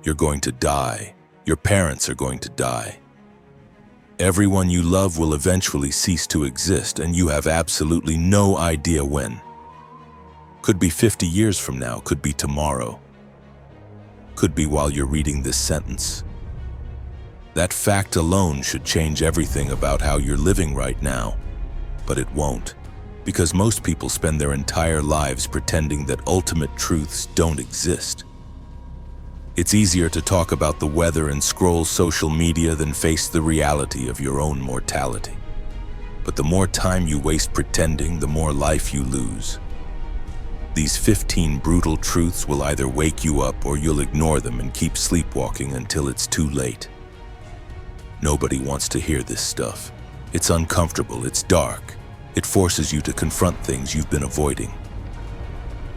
You're going to die. Your parents are going to die. Everyone you love will eventually cease to exist, and you have absolutely no idea when. Could be 50 years from now, could be tomorrow. Could be while you're reading this sentence. That fact alone should change everything about how you're living right now, but it won't, because most people spend their entire lives pretending that ultimate truths don't exist. It's easier to talk about the weather and scroll social media than face the reality of your own mortality. But the more time you waste pretending, the more life you lose. These 15 brutal truths will either wake you up or you'll ignore them and keep sleepwalking until it's too late. Nobody wants to hear this stuff. It's uncomfortable, it's dark. It forces you to confront things you've been avoiding.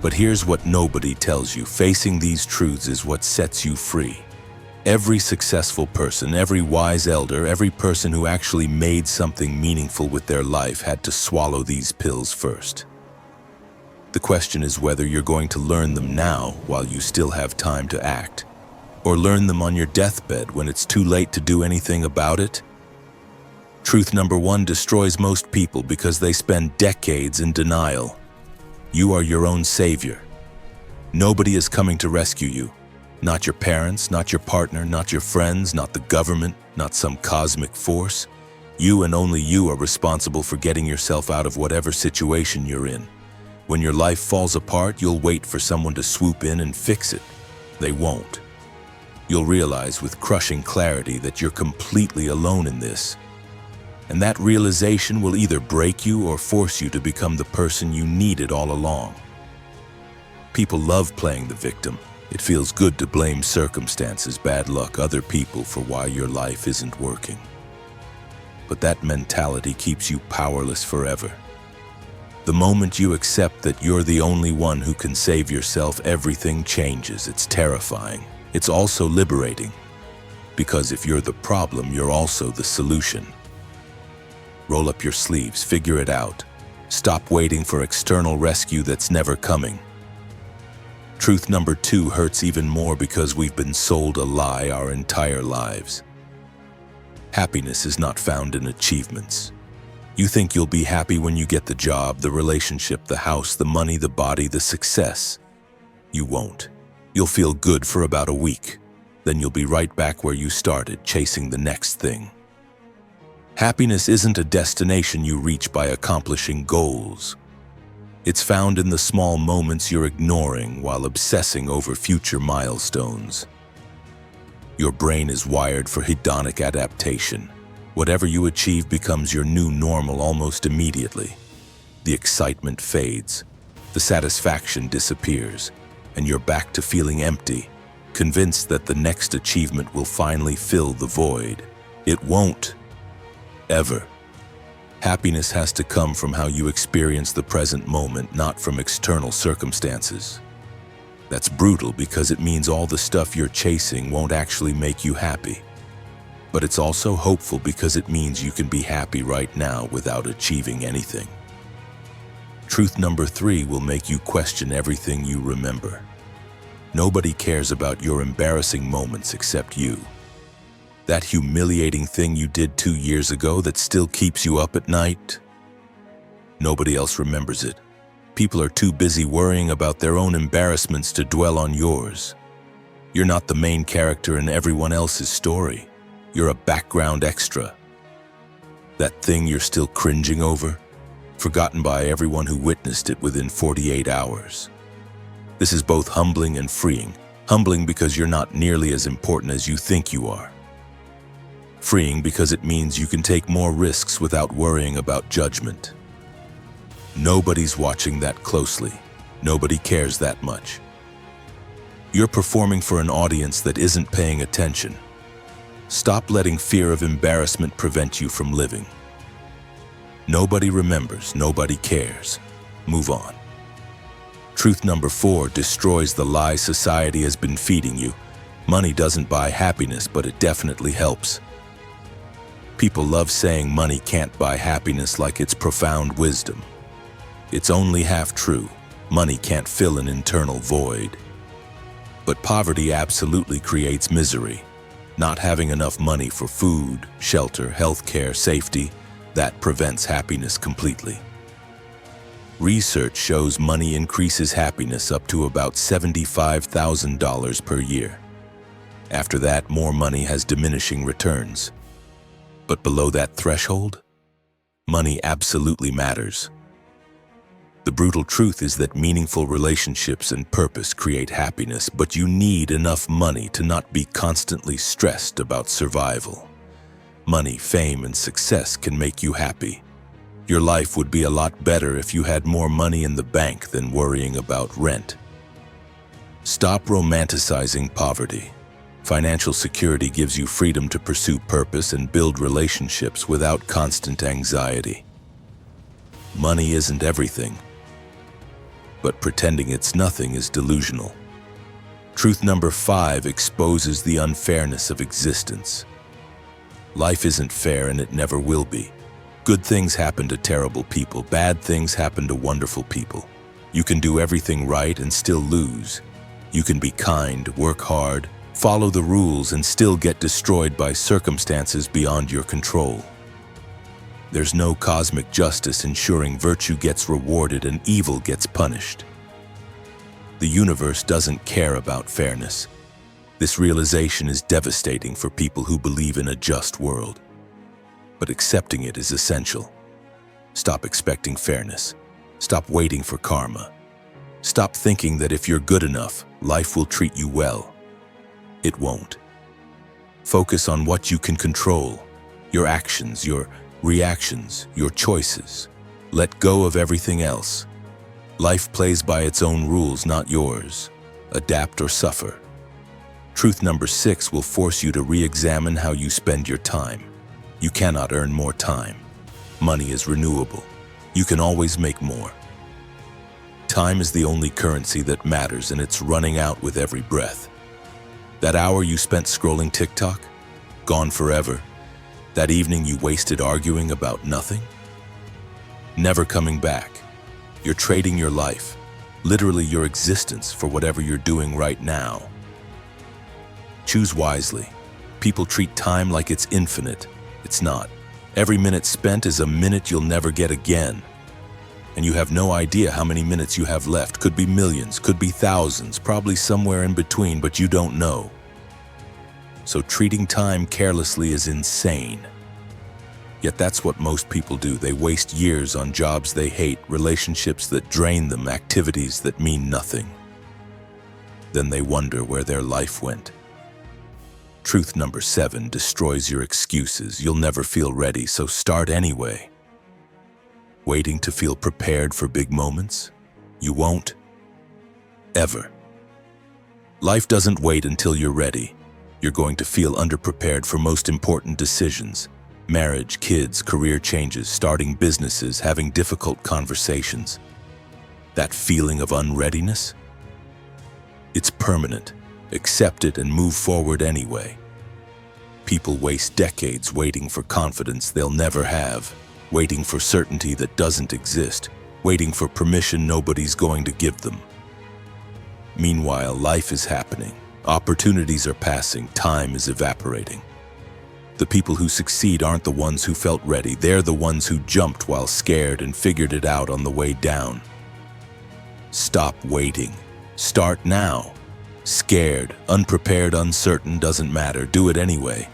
But here's what nobody tells you. Facing these truths is what sets you free. Every successful person, every wise elder, every person who actually made something meaningful with their life had to swallow these pills first. The question is whether you're going to learn them now while you still have time to act, or learn them on your deathbed when it's too late to do anything about it. Truth number 1 destroys most people because they spend decades in denial. You are your own savior. Nobody is coming to rescue you. Not your parents, not your partner, not your friends, not the government, not some cosmic force. You and only you are responsible for getting yourself out of whatever situation you're in. When your life falls apart, you'll wait for someone to swoop in and fix it. They won't. You'll realize with crushing clarity that you're completely alone in this. And that realization will either break you or force you to become the person you needed all along. People love playing the victim. It feels good to blame circumstances, bad luck, other people for why your life isn't working. But that mentality keeps you powerless forever. The moment you accept that you're the only one who can save yourself, everything changes. It's terrifying. It's also liberating. Because if you're the problem, you're also the solution. Roll up your sleeves, figure it out. Stop waiting for external rescue that's never coming. Truth number 2 hurts even more because we've been sold a lie our entire lives. Happiness is not found in achievements. You think you'll be happy when you get the job, the relationship, the house, the money, the body, the success. You won't. You'll feel good for about a week. Then you'll be right back where you started, chasing the next thing. Happiness isn't a destination you reach by accomplishing goals. It's found in the small moments you're ignoring while obsessing over future milestones. Your brain is wired for hedonic adaptation. Whatever you achieve becomes your new normal almost immediately. The excitement fades, the satisfaction disappears, and you're back to feeling empty, convinced that the next achievement will finally fill the void. It won't. Ever. Happiness has to come from how you experience the present moment, not from external circumstances. That's brutal because it means all the stuff you're chasing won't actually make you happy. But it's also hopeful because it means you can be happy right now without achieving anything. Truth number 3 will make you question everything you remember. Nobody cares about your embarrassing moments except you. That humiliating thing you did 2 years ago that still keeps you up at night? Nobody else remembers it. People are too busy worrying about their own embarrassments to dwell on yours. You're not the main character in everyone else's story. You're a background extra. That thing you're still cringing over? Forgotten by everyone who witnessed it within 48 hours. This is both humbling and freeing. Humbling because you're not nearly as important as you think you are. Freeing because it means you can take more risks without worrying about judgment. Nobody's watching that closely. Nobody cares that much. You're performing for an audience that isn't paying attention. Stop letting fear of embarrassment prevent you from living. Nobody remembers, nobody cares. Move on. Truth number 4 destroys the lie society has been feeding you. Money doesn't buy happiness, but it definitely helps. People love saying money can't buy happiness like it's profound wisdom. It's only half true. Money can't fill an internal void. But poverty absolutely creates misery. Not having enough money for food, shelter, healthcare, safety, that prevents happiness completely. Research shows money increases happiness up to about $75,000 per year. After that, more money has diminishing returns. But below that threshold, money absolutely matters. The brutal truth is that meaningful relationships and purpose create happiness, but you need enough money to not be constantly stressed about survival. Money, fame, and success can make you happy. Your life would be a lot better if you had more money in the bank than worrying about rent. Stop romanticizing poverty. Financial security gives you freedom to pursue purpose and build relationships without constant anxiety. Money isn't everything, but pretending it's nothing is delusional. Truth number 5 exposes the unfairness of existence. Life isn't fair and it never will be. Good things happen to terrible people. Bad things happen to wonderful people. You can do everything right and still lose. You can be kind, work hard, follow the rules, and still get destroyed by circumstances beyond your control. There's no cosmic justice ensuring virtue gets rewarded and evil gets punished. The universe doesn't care about fairness. This realization is devastating for people who believe in a just world. But accepting it is essential. Stop expecting fairness. Stop waiting for karma. Stop thinking that if you're good enough, life will treat you well. It won't. Focus on what you can control: your actions, your reactions, your choices. Let go of everything else. Life plays by its own rules, not yours. Adapt or suffer. Truth number 6 will force you to re-examine how you spend your time. You cannot earn more time. Money is renewable. You can always make more. Time is the only currency that matters, and it's running out with every breath. That hour you spent scrolling TikTok? Gone forever. That evening you wasted arguing about nothing? Never coming back. You're trading your life, literally your existence, for whatever you're doing right now. Choose wisely. People treat time like it's infinite. It's not. Every minute spent is a minute you'll never get again. And you have no idea how many minutes you have left. Could be millions, could be thousands, probably somewhere in between, but you don't know. So treating time carelessly is insane. Yet that's what most people do. They waste years on jobs they hate, relationships that drain them, activities that mean nothing. Then they wonder where their life went. Truth number 7 destroys your excuses. You'll never feel ready, so start anyway. Waiting to feel prepared for big moments? You won't. Ever. Life doesn't wait until you're ready. You're going to feel underprepared for most important decisions. Marriage, kids, career changes, starting businesses, having difficult conversations. That feeling of unreadiness? It's permanent. Accept it and move forward anyway. People waste decades waiting for confidence they'll never have, waiting for certainty that doesn't exist, waiting for permission nobody's going to give them. Meanwhile, life is happening. Opportunities are passing. Time is evaporating. The people who succeed aren't the ones who felt ready. They're the ones who jumped while scared and figured it out on the way down. Stop waiting. Start now. Scared, unprepared, uncertain, doesn't matter. Do it anyway.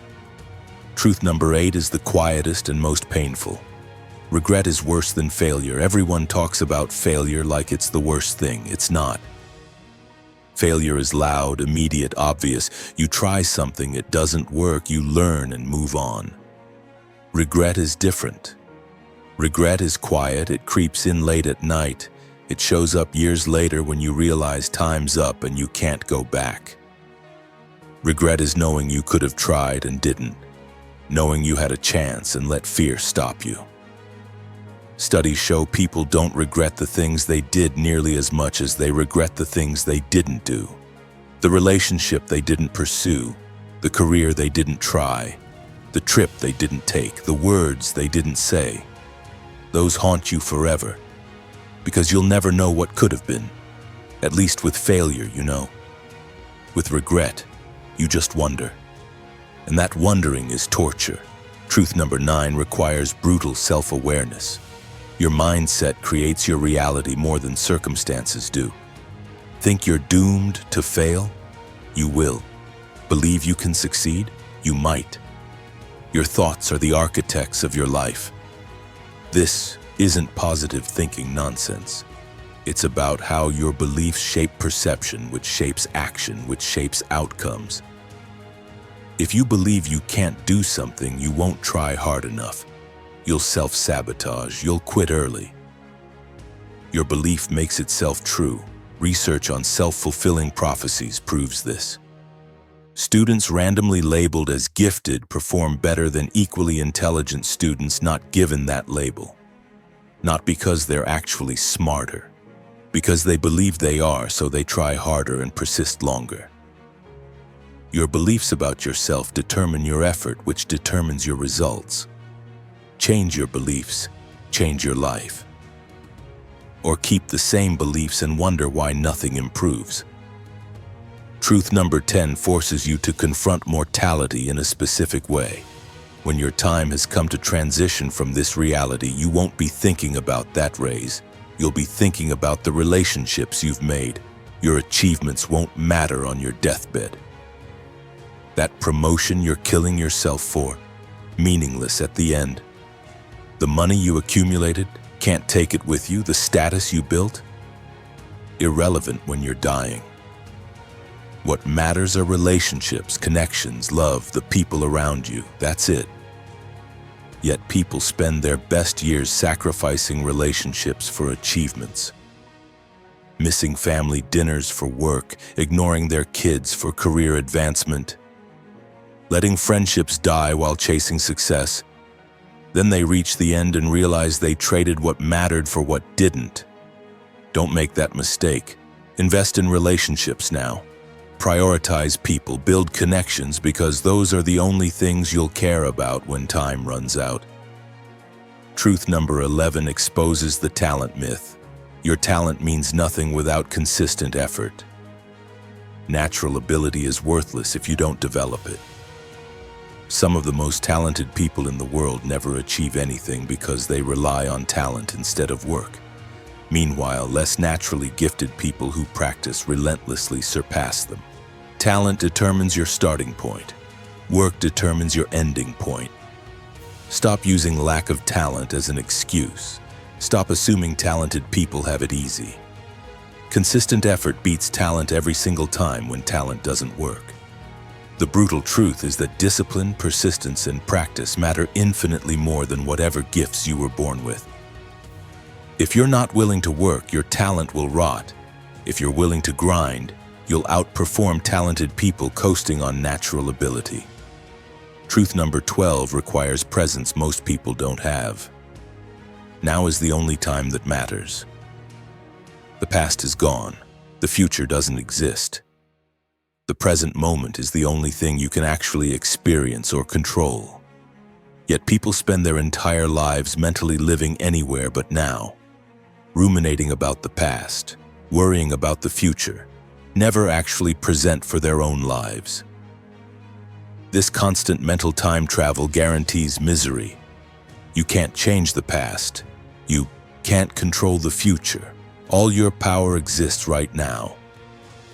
Truth number 8 is the quietest and most painful. Regret is worse than failure. Everyone talks about failure like it's the worst thing. It's not. Failure is loud, immediate, obvious. You try something, it doesn't work, you learn and move on. Regret is different. Regret is quiet, it creeps in late at night. It shows up years later when you realize time's up and you can't go back. Regret is knowing you could have tried and didn't, knowing you had a chance and let fear stop you. Studies show people don't regret the things they did nearly as much as they regret the things they didn't do. The relationship they didn't pursue, the career they didn't try, the trip they didn't take, the words they didn't say. Those haunt you forever, because you'll never know what could have been, at least with failure, you know. With regret, you just wonder. And that wondering is torture. Truth number 9 requires brutal self-awareness. Your mindset creates your reality more than circumstances do. Think you're doomed to fail? You will. Believe you can succeed? You might. Your thoughts are the architects of your life. This isn't positive thinking nonsense. It's about how your beliefs shape perception, which shapes action, which shapes outcomes. If you believe you can't do something, you won't try hard enough. You'll self-sabotage, you'll quit early. Your belief makes itself true. Research on self-fulfilling prophecies proves this. Students randomly labeled as gifted perform better than equally intelligent students not given that label. Not because they're actually smarter, because they believe they are, so they try harder and persist longer. Your beliefs about yourself determine your effort, which determines your results. Change your beliefs, change your life. Or keep the same beliefs and wonder why nothing improves. Truth number 10 forces you to confront mortality in a specific way. When your time has come to transition from this reality, you won't be thinking about that raise. You'll be thinking about the relationships you've made. Your achievements won't matter on your deathbed. That promotion you're killing yourself for, meaningless at the end. The money you accumulated, can't take it with you. The status you built, irrelevant when you're dying. What matters are relationships, connections, love, the people around you. That's it. Yet people spend their best years sacrificing relationships for achievements. Missing family dinners for work, ignoring their kids for career advancement. Letting friendships die while chasing success. Then they reach the end and realize they traded what mattered for what didn't. Don't make that mistake. Invest in relationships now. Prioritize people, build connections, because those are the only things you'll care about when time runs out. Truth number 11 exposes the talent myth. Your talent means nothing without consistent effort. Natural ability is worthless if you don't develop it. Some of the most talented people in the world never achieve anything because they rely on talent instead of work. Meanwhile, less naturally gifted people who practice relentlessly surpass them. Talent determines your starting point. Work determines your ending point. Stop using lack of talent as an excuse. Stop assuming talented people have it easy. Consistent effort beats talent every single time when talent doesn't work. The brutal truth is that discipline, persistence, and practice matter infinitely more than whatever gifts you were born with. If you're not willing to work, your talent will rot. If you're willing to grind, you'll outperform talented people coasting on natural ability. Truth number 12 requires presence most people don't have. Now is the only time that matters. The past is gone. The future doesn't exist. The present moment is the only thing you can actually experience or control. Yet people spend their entire lives mentally living anywhere but now, ruminating about the past, worrying about the future, never actually present for their own lives. This constant mental time travel guarantees misery. You can't change the past. You can't control the future. All your power exists right now.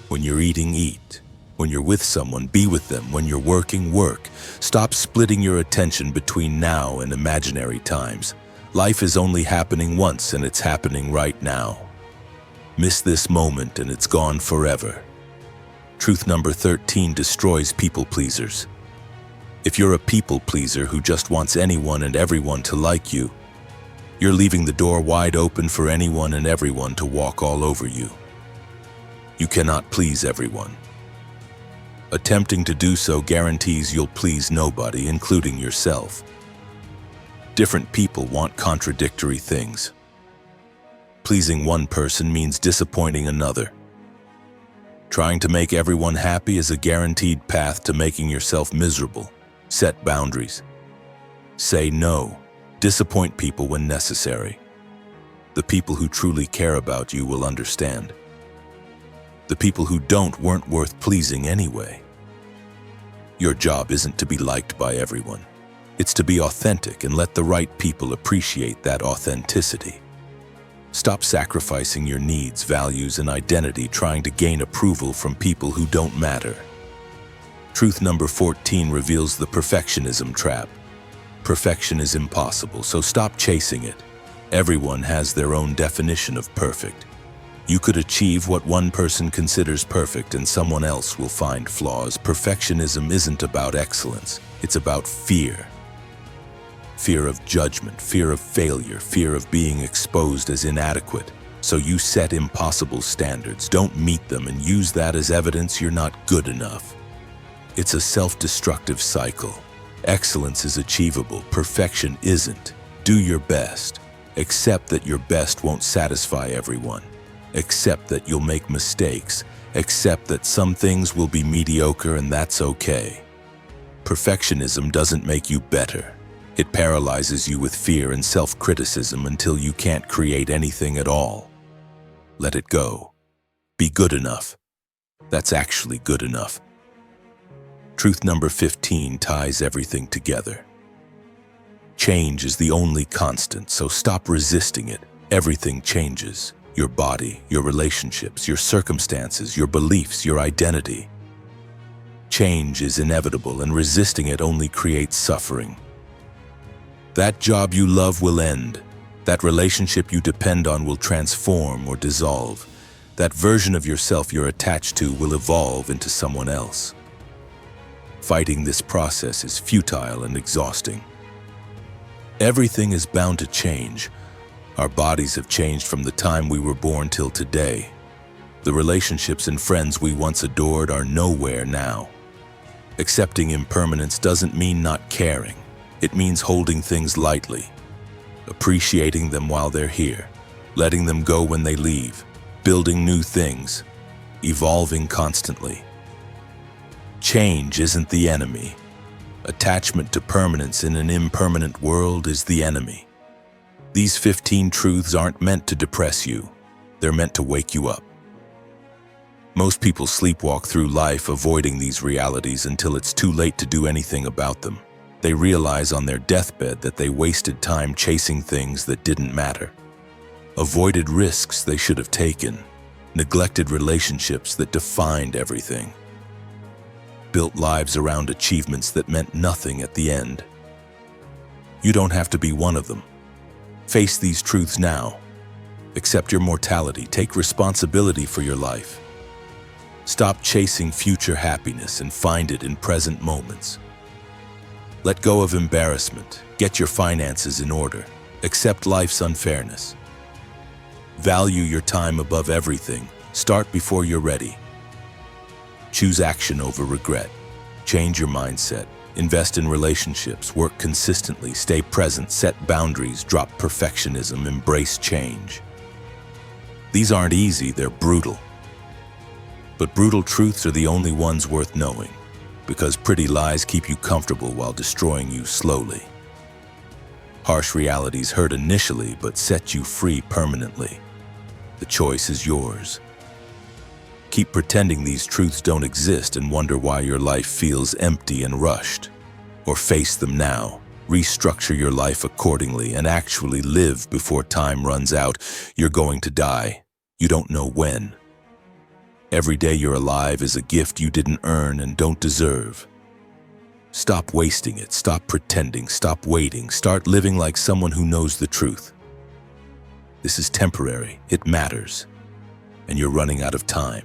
When you're eating, eat. When you're with someone, be with them. When you're working, work. Stop splitting your attention between now and imaginary times. Life is only happening once, and it's happening right now. Miss this moment and it's gone forever. Truth number 13 destroys people pleasers. If you're a people pleaser who just wants anyone and everyone to like you, you're leaving the door wide open for anyone and everyone to walk all over you. You cannot please everyone. Attempting to do so guarantees you'll please nobody, including yourself. Different people want contradictory things. Pleasing one person means disappointing another. Trying to make everyone happy is a guaranteed path to making yourself miserable. Set boundaries. Say no. Disappoint people when necessary. The people who truly care about you will understand. The people who don't weren't worth pleasing anyway. Your job isn't to be liked by everyone. It's to be authentic and let the right people appreciate that authenticity. Stop sacrificing your needs, values, and identity trying to gain approval from people who don't matter. Truth number 14 reveals the perfectionism trap. Perfection is impossible, so stop chasing it. Everyone has their own definition of perfect. You could achieve what one person considers perfect and someone else will find flaws. Perfectionism isn't about excellence, it's about fear. Fear of judgment, fear of failure, fear of being exposed as inadequate. So you set impossible standards, don't meet them, and use that as evidence you're not good enough. It's a self-destructive cycle. Excellence is achievable, perfection isn't. Do your best. Accept that your best won't satisfy everyone. Accept that you'll make mistakes. Accept that some things will be mediocre and that's okay. Perfectionism doesn't make you better. It paralyzes you with fear and self-criticism until you can't create anything at all. Let it go. Be good enough. That's actually good enough. Truth number 15 ties everything together. Change is the only constant, so stop resisting it. Everything changes. Your body, your relationships, your circumstances, your beliefs, your identity. Change is inevitable, and resisting it only creates suffering. That job you love will end. That relationship you depend on will transform or dissolve. That version of yourself you're attached to will evolve into someone else. Fighting this process is futile and exhausting. Everything is bound to change. Our bodies have changed from the time we were born till today. The relationships and friends we once adored are nowhere now. Accepting impermanence doesn't mean not caring. It means holding things lightly, appreciating them while they're here, letting them go when they leave, building new things, evolving constantly. Change isn't the enemy. Attachment to permanence in an impermanent world is the enemy. These 15 truths aren't meant to depress you. They're meant to wake you up. Most people sleepwalk through life avoiding these realities until it's too late to do anything about them. They realize on their deathbed that they wasted time chasing things that didn't matter, avoided risks they should have taken, neglected relationships that defined everything, built lives around achievements that meant nothing at the end. You don't have to be one of them. Face these truths now. Accept your mortality. Take responsibility for your life. Stop chasing future happiness and find it in present moments. Let go of embarrassment. Get your finances in order. Accept life's unfairness. Value your time above everything. Start before you're ready. Choose action over regret. Change your mindset. Invest in relationships. Work consistently. Stay present. Set boundaries. Drop perfectionism. Embrace change. These aren't easy, they're brutal. But brutal truths are the only ones worth knowing, because pretty lies keep you comfortable while destroying you slowly. Harsh realities hurt initially, but set you free permanently. The choice is yours. Keep pretending these truths don't exist and wonder why your life feels empty and rushed. Or face them now. Restructure your life accordingly and actually live before time runs out. You're going to die. You don't know when. Every day you're alive is a gift you didn't earn and don't deserve. Stop wasting it. Stop pretending. Stop waiting. Start living like someone who knows the truth. This is temporary. It matters. And you're running out of time.